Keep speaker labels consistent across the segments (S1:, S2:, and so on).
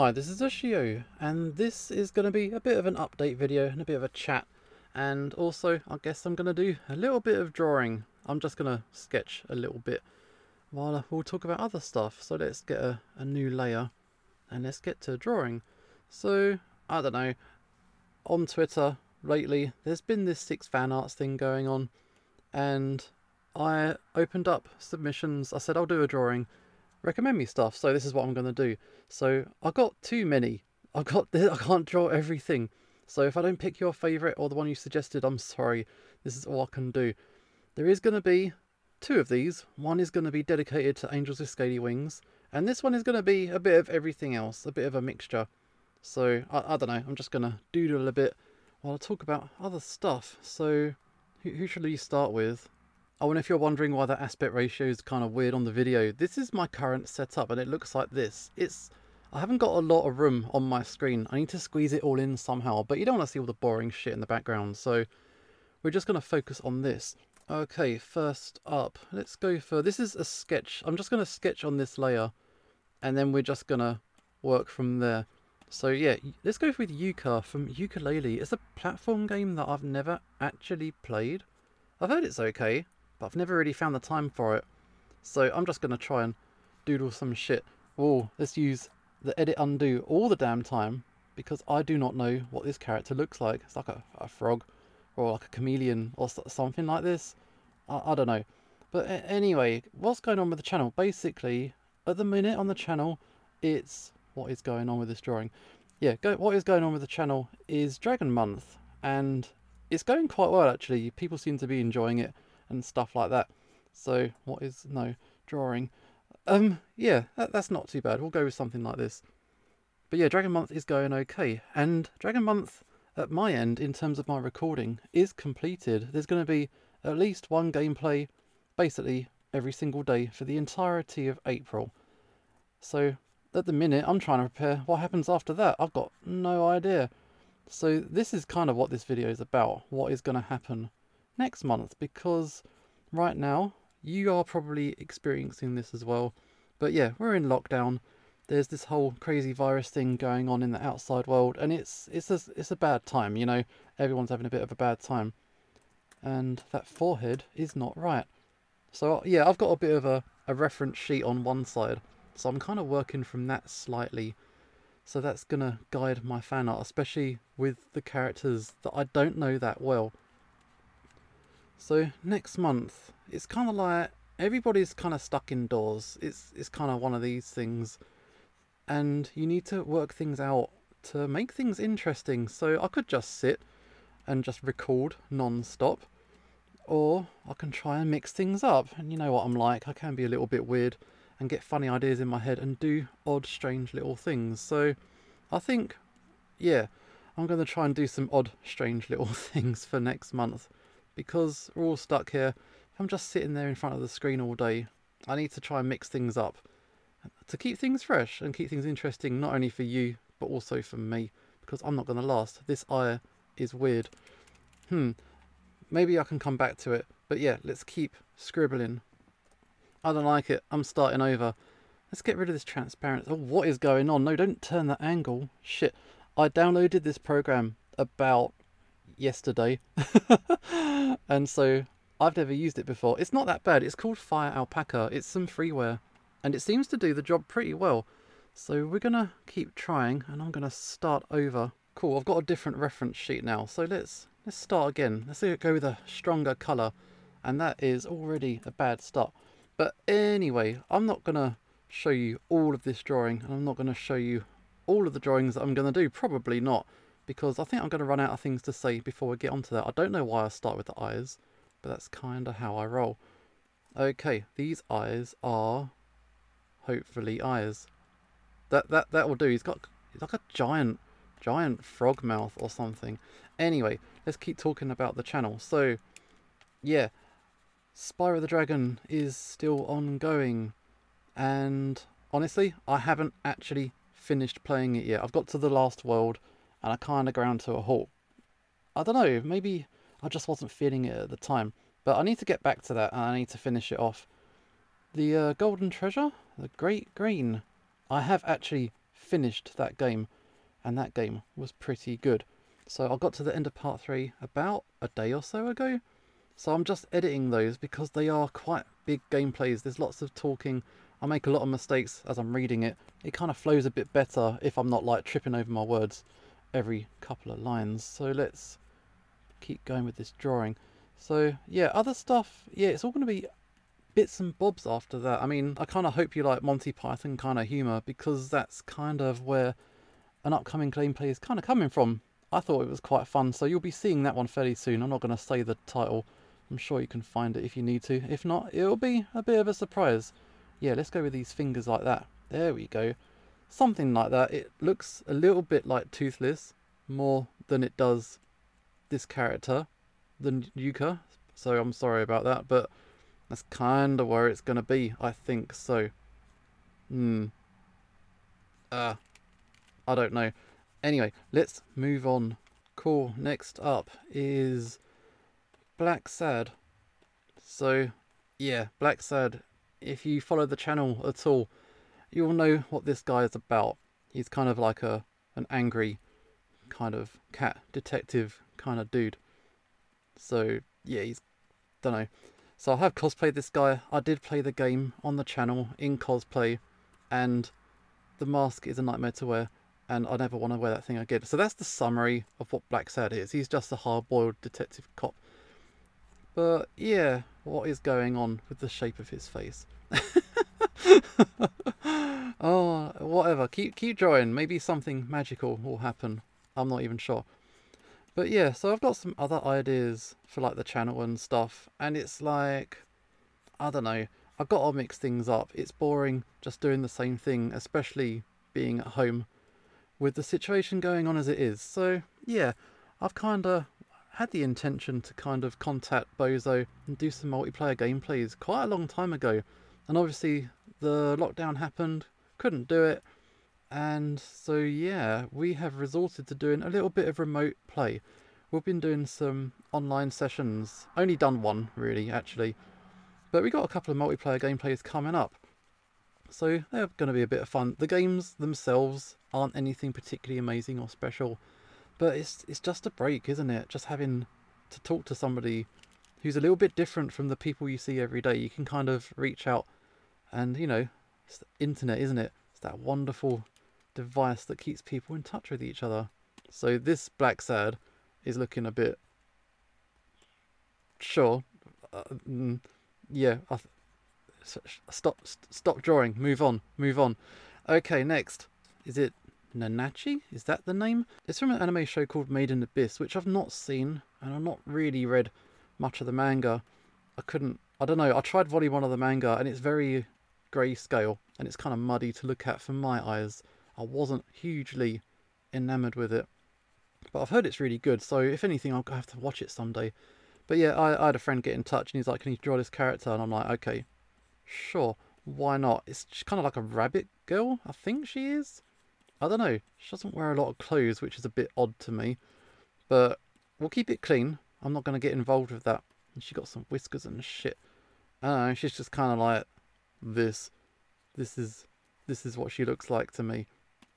S1: Hi, this is Ushio, and this is going to be a bit of an update video and a bit of a chat, and also I guess I'm going to do a little bit of drawing. I'm just going to sketch a little bit while we'll talk about other stuff. So let's get a new layer and let's get to drawing. So, I don't know, on Twitter lately there's been this Six Fanarts thing going on, and I opened up submissions. I said I'll do a drawing, recommend me stuff, so this is what I'm going to do. So I got too many. I can't draw everything, so if I don't pick your favourite or the one you suggested, I'm sorry. This is all I can do. There is going to be two of these. One is going to be dedicated to angels with scaly wings, and this one is going to be a bit of everything else, a bit of a mixture. So I don't know, I'm just going to doodle a bit while I talk about other stuff. So who should we start with? Oh, and if you're wondering why that aspect ratio is kind of weird on the video, this is my current setup and it looks like this. I haven't got a lot of room on my screen. I need to squeeze it all in somehow, but you don't want to see all the boring shit in the background, so we're just going to focus on this. Okay, first up, let's go for, this is a sketch. I'm just going to sketch on this layer and then we're just going to work from there. So yeah, let's go with Yuka from Yooka-Laylee. It's a platform game that I've never actually played. I've heard it's okay, but I've never really found the time for it. So I'm just going to try and doodle some shit. Oh, let's use the edit undo all the damn time, because I do not know what this character looks like. It's like a frog, or like a chameleon, or something like this. I don't know. But anyway, what's going on with the channel? Basically, at the minute on the channel, it's... What is going on with this drawing? Yeah, what is going on with the channel is Dragon Month, and it's going quite well actually. People seem to be enjoying it and stuff like that. So what is drawing? Yeah, that's not too bad. We'll go with something like this. But yeah, Dragon Month is going okay, and Dragon Month at my end in terms of my recording is completed. There's going to be at least one gameplay basically every single day for the entirety of April. So at the minute I'm trying to prepare what happens after that. I've got no idea. So this is kind of what this video is about, what is going to happen next month, because right now you are probably experiencing this as well. But yeah, we're in lockdown. There's this whole crazy virus thing going on in the outside world, and it's a bad time, you know. Everyone's having a bit of a bad time, and that forehead is not right. So yeah, I've got a bit of a reference sheet on one side, so I'm kind of working from that slightly. So that's gonna guide my fan art, especially with the characters that I don't know that well. So next month, it's kind of like everybody's kind of stuck indoors. It's kind of one of these things, and you need to work things out to make things interesting. So I could just sit and just record non-stop, or I can try and mix things up. And you know what I'm like, I can be a little bit weird and get funny ideas in my head and do odd, strange little things. So I think, yeah, I'm going to try and do some odd, strange little things for next month, because we're all stuck here. If I'm just sitting there in front of the screen all day, I need to try and mix things up to keep things fresh and keep things interesting, not only for you, but also for me, because I'm not going to last. This eye is weird. Maybe I can come back to it, but yeah, let's keep scribbling. I don't like it. I'm starting over. Let's get rid of this transparency. Oh, what is going on? No, don't turn that angle. Shit. I downloaded this program about yesterday. And so I've never used it before. It's not that bad. It's called Fire Alpaca. It's some freeware, and it seems to do the job pretty well. So we're going to keep trying, and I'm going to start over. Cool, I've got a different reference sheet now. So let's start again. Let's go with a stronger colour, and that is already a bad start. But anyway, I'm not going to show you all of this drawing, and I'm not going to show you all of the drawings that I'm going to do. Probably not, because I think I'm going to run out of things to say before we get onto that. I don't know why I start with the eyes, but that's kind of how I roll. Okay, these eyes are hopefully eyes. That will do. He's like a giant frog mouth or something. Anyway, let's keep talking about the channel. So yeah, Spyro the Dragon is still ongoing, and honestly I haven't actually finished playing it yet. I've got to the last world and I kind of ground to a halt. I don't know, maybe I just wasn't feeling it at the time, but I need to get back to that and I need to finish it off. The golden treasure, the great green, I have actually finished that game, and that game was pretty good. So I got to the end of part 3 about a day or so ago. So I'm just editing those because they are quite big gameplays. There's lots of talking. I make a lot of mistakes as I'm reading it. It kind of flows a bit better if I'm not like tripping over my words every couple of lines. So let's keep going with this drawing. So yeah, other stuff, yeah, it's all going to be bits and bobs after that. I mean, I kind of hope you like Monty Python kind of humour, because that's kind of where an upcoming gameplay is kind of coming from. I thought it was quite fun, so you'll be seeing that one fairly soon. I'm not going to say the title. I'm sure you can find it if you need to. If not, it'll be a bit of a surprise. Yeah, let's go with these fingers like that. There we go. Something like that. It looks a little bit like Toothless, more than it does this character, than Yuka. So I'm sorry about that, but that's kind of where it's going to be, I think. So, I don't know. Anyway, let's move on. Cool. Next up is Black Sad. So, yeah, Black Sad. If you follow the channel at all, you'll know what this guy is about. He's kind of like an angry kind of cat detective kind of dude. So, yeah, don't know. So I have cosplayed this guy. I did play the game on the channel in cosplay, and the mask is a nightmare to wear, and I never want to wear that thing again. So that's the summary of what Black Sad is. He's just a hard-boiled detective cop. But yeah, what is going on with the shape of his face? Oh, whatever. Keep drawing. Maybe something magical will happen. I'm not even sure. But yeah, so I've got some other ideas for like the channel and stuff, and it's like, I don't know, I've got to mix things up. It's boring just doing the same thing, especially being at home with the situation going on as it is. So yeah, I've kind of had the intention to kind of contact Bozo and do some multiplayer gameplays quite a long time ago, and obviously the lockdown happened, couldn't do it, and so yeah, we have resorted to doing a little bit of remote play. We've been doing some online sessions, only done one really actually, but we got a couple of multiplayer gameplays coming up, so they're going to be a bit of fun. The games themselves aren't anything particularly amazing or special, but it's just a break, isn't it? Just having to talk to somebody who's a little bit different from the people you see every day. You can kind of reach out, and you know, it's the internet, isn't it? It's that wonderful device that keeps people in touch with each other. So this Black Sad is looking a bit... Sure. Yeah. Stop drawing. Move on. Okay, next. Is it Nanachi? Is that the name? It's from an anime show called Maiden Abyss, which I've not seen, and I've not really read much of the manga. I don't know, I tried volume 1 of the manga, and it's very grayscale, and it's kind of muddy to look at for my eyes. I wasn't hugely enamoured with it, but I've heard it's really good, so if anything I'll have to watch it someday. But yeah, I had a friend get in touch, and he's like, can you draw this character? And I'm like, okay, sure, why not? It's kind of like a rabbit girl, I think she is. I don't know, she doesn't wear a lot of clothes, which is a bit odd to me, but we'll keep it clean. I'm not going to get involved with that. And she got some whiskers and shit. I don't know, she's just kind of like this. This is what she looks like to me.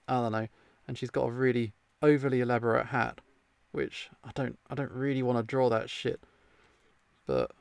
S1: I don't know. And she's got a really overly elaborate hat, which I don't really want to draw that shit. But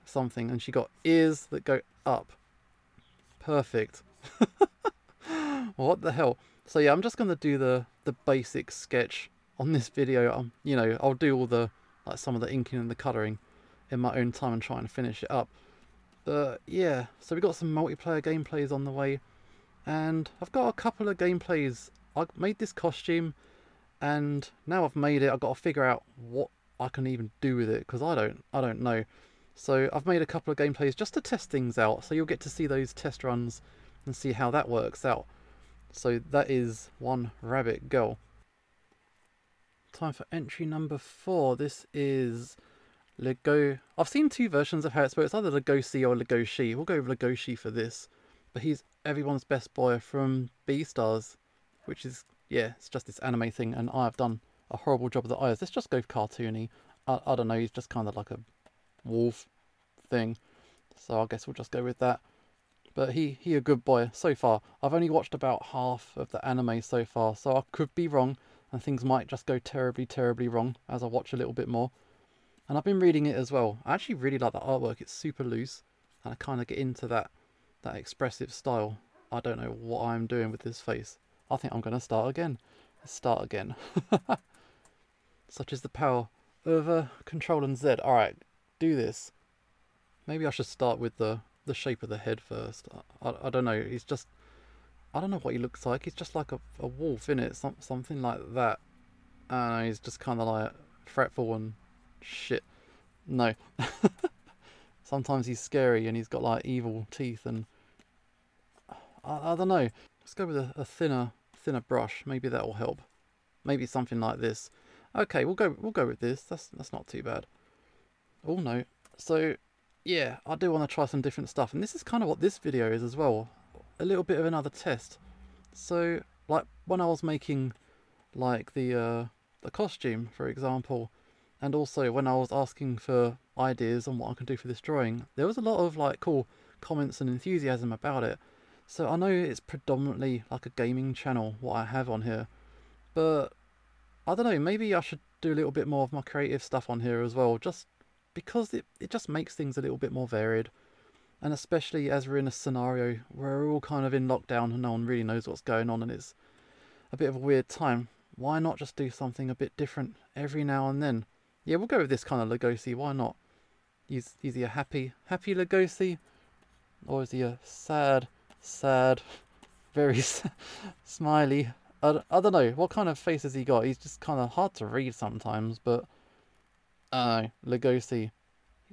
S1: something. And she got ears that go up. Perfect. What the hell? So yeah, I'm just gonna do the basic sketch on this video. You know, I'll do all the some of the inking and the colouring in my own time and try and finish it up. But yeah, so we got some multiplayer gameplays on the way, and I've got a couple of gameplays. I made this costume, and now I've made it, I've got to figure out what I can even do with it, because I don't know. So I've made a couple of gameplays just to test things out, so you'll get to see those test runs and see how that works out. So that is one rabbit girl. Time for entry number 4. This is Lego. I've seen 2 versions of how it's spelled. It's either Legoshi or Legoshi. We'll go with Legoshi for this. But he's everyone's best boy from Beastars, which is, yeah, it's just this anime thing, and I've done a horrible job of the eyes. Let's just go cartoony. I don't know, he's just kind of like a wolf thing. So I guess we'll just go with that. But he a good boy so far. I've only watched about half of the anime so far, so I could be wrong, and things might just go terribly, terribly wrong as I watch a little bit more. And I've been reading it as well. I actually really like the artwork. It's super loose, and I kind of get into that expressive style. I don't know what I'm doing with this face. I think I'm going to start again. Let's start again. Such is the power of Control and Z. Alright, do this. Maybe I should start with the shape of the head first. I don't know. He's just... I don't know what he looks like. He's just like a wolf, innit? Something like that. And he's just kind of like fretful and shit. No. Sometimes he's scary and he's got like evil teeth and... I don't know. Let's go with a thinner brush. Maybe that will help. Maybe something like this. Okay, we'll go with this. That's not too bad. Oh no. So yeah, I do want to try some different stuff, and this is kind of what this video is as well. A little bit of another test. So like when I was making like the costume, for example, and also when I was asking for ideas on what I can do for this drawing, there was a lot of like cool comments and enthusiasm about it. So I know it's predominantly like a gaming channel what I have on here, but I don't know, maybe I should do a little bit more of my creative stuff on here as well, just because it just makes things a little bit more varied. And especially as we're in a scenario where we're all kind of in lockdown and no one really knows what's going on and it's a bit of a weird time, why not just do something a bit different every now and then? Yeah, we'll go with this kind of Lugosi, why not? Is he a happy Lugosi? Or is he a sad, very smiley? I don't know, what kind of face has he got? He's just kind of hard to read sometimes, but... I don't know, Lugosi,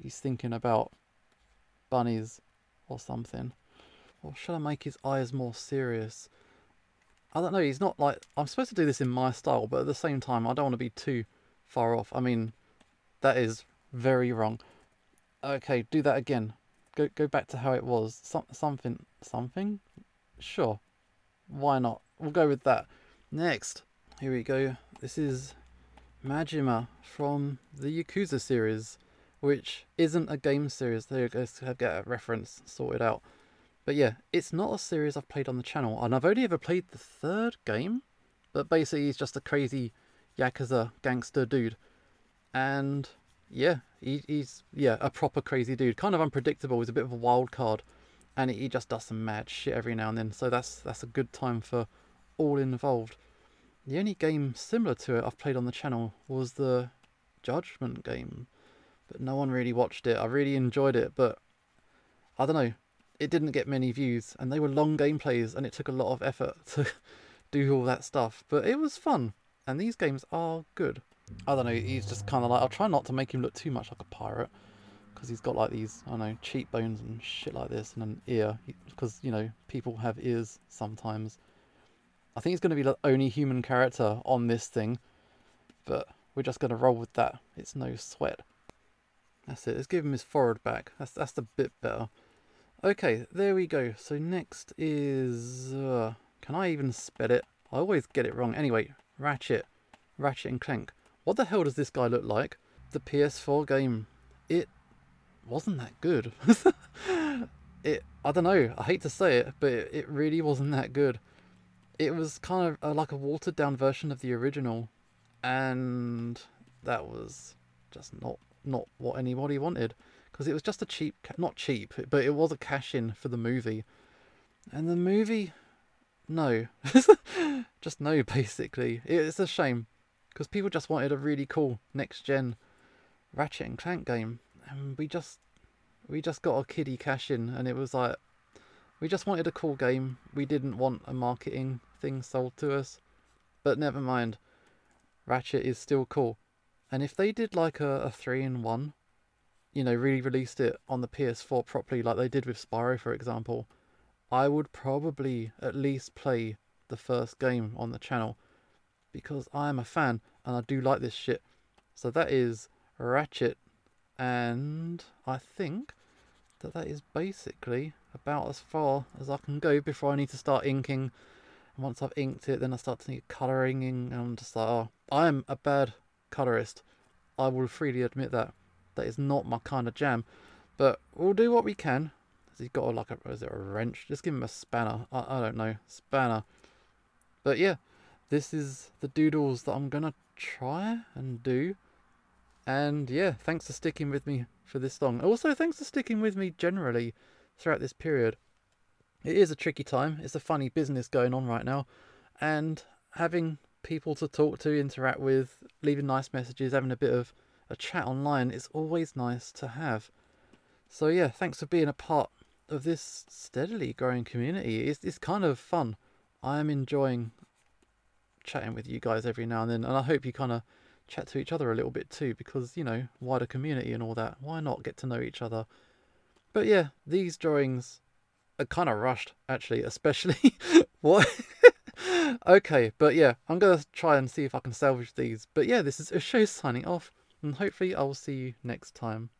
S1: he's thinking about bunnies or something. Or should I make his eyes more serious? I don't know, he's not like... I'm supposed to do this in my style, but at the same time, I don't want to be too far off. I mean, that is very wrong. Okay, do that again. Go back to how it was. Something? Sure. Why not? We'll go with that. Next, here we go. This is Majima from the Yakuza series, which isn't a game series. There you go, get a reference sorted out. But yeah, it's not a series I've played on the channel, and I've only ever played the third game, but basically he's just a crazy Yakuza gangster dude. And yeah, he's a proper crazy dude. Kind of unpredictable, he's a bit of a wild card, and he just does some mad shit every now and then, so that's a good time for all involved. The only game similar to it I've played on the channel was the Judgment game, but no one really watched it. I really enjoyed it, but I don't know, it didn't get many views, and they were long gameplays, and it took a lot of effort to do all that stuff, but it was fun, and these games are good. I don't know, he's just kind of like, I'll try not to make him look too much like a pirate, because he's got like these, I don't know, cheekbones and shit like this, and an ear, because, you know, people have ears sometimes. I think he's going to be the only human character on this thing, but we're just going to roll with that. It's no sweat. That's it. Let's give him his forehead back. That's a bit better. Okay, there we go. So next is... can I even spell it? I always get it wrong. Anyway, Ratchet and Clank. What the hell does this guy look like? The PS4 game. It wasn't that good. I don't know. I hate to say it, but it really wasn't that good. It was kind of like a watered down version of the original, and that was just not what anybody wanted, because it was just a cheap, not cheap, but it was a cash-in for the movie, and the movie, no, just no, basically. It's a shame, because people just wanted a really cool next-gen Ratchet and Clank game, and we just got a kiddie cash-in, and it was like, we just wanted a cool game. We didn't want a marketing thing sold to us. But never mind. Ratchet is still cool. And if they did like a 3-in-1, you know, really released it on the PS4 properly like they did with Spyro, for example, I would probably at least play the first game on the channel, because I am a fan and I do like this shit. So that is Ratchet, and I think that is basically about as far as I can go before I need to start inking. And once I've inked it, then I start to need colouring, and I'm just like, oh, I am a bad colourist. I will freely admit that. That is not my kind of jam. But we'll do what we can. He's got like is it a wrench? Just give him a spanner. I don't know. Spanner. But yeah, this is the doodles that I'm going to try and do. And yeah, thanks for sticking with me for this long. Also, thanks for sticking with me generally throughout this period. It is a tricky time. It's a funny business going on right now. And having people to talk to, interact with, leaving nice messages, having a bit of a chat online is always nice to have. So yeah, thanks for being a part of this steadily growing community. It's kind of fun. I am enjoying chatting with you guys every now and then, and I hope you kind of chat to each other a little bit too, because, you know, wider community and all that. Why not get to know each other? But yeah, these drawings are kind of rushed, actually, especially what? Okay, but yeah, I'm gonna try and see if I can salvage these. But yeah, this is Usho signing off, and hopefully I will see you next time.